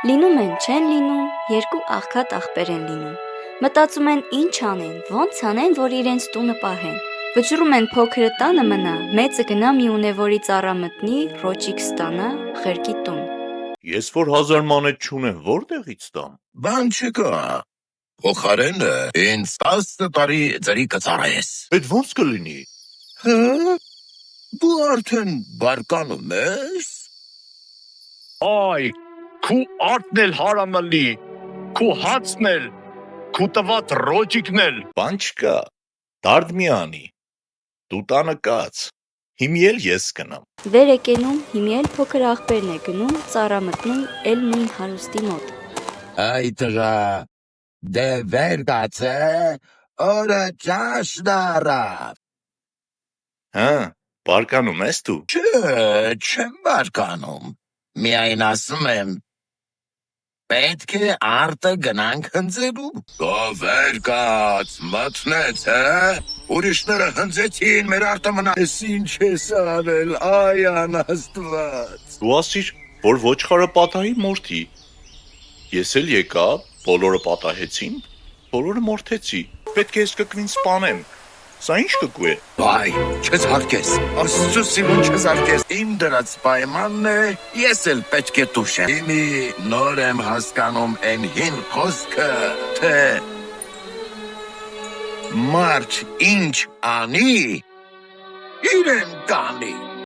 Լինում են, չեն լինում, երկու աղքատ աղբեր են լինում։ Մտածում են ինչ անեն, ոնց անեն, որ իրենց տունը պահեն։ Վճռում են փոքրը տանը մնա, մեծը գնա մի ունևորի ծառա մտնի, ռոճիկ ստանա, խելքի տուն։ Ես որ 1000 մանետ չունեմ, որտեղից տամ։ Բան չկա, փոխարենը ինձ 10 տարի ձրի կծառայես։ Այդ ոնց կլինի։ Հա, դու արդեն բարկանում ես։ Այ, քու արտն էլ հարամլի, քու հացն էլ, քու տված ռոճիկն էլ։ Բան չկա, դարդ մի անի, դու տանը կաց, հիմի էլ ես կնամ։ Վեր է կենում, հիմի էլ փոքր աղբերն է գնում, ծառա մտնում, էլ նույն հարուստի մոտ։ Այ տղա, դե վեր կացե, օրը ճաշն առավ։ Հա, բարկանում ես դու։ Չէ, չեմ բարկանում, միայն ասում եմ, պետք է արտը գնանք հնձելու։ Դո վեր կաց, մտնեց, ուրիշները հնձեցին, մեր արտը մնաց, ինչ ես արել, այ անաստված։ Դու ասիր, որ ոչխարը պատահի մորթի։ Ես էլ եկա, բոլորը պատահեցին, բոլորը մորթեցի, պետք է ես կկվին սպանեմ, սա ինչ կկու է։ Այ, չես հարկես, աստծո սիրուն չես հարկես, իմ դրած պայմանն է, ես էլ պետք է տուշեմ։ Իմի նոր եմ հասկանում են հին խոսքը, թե մարդ ինչ անի, իրեն կանի։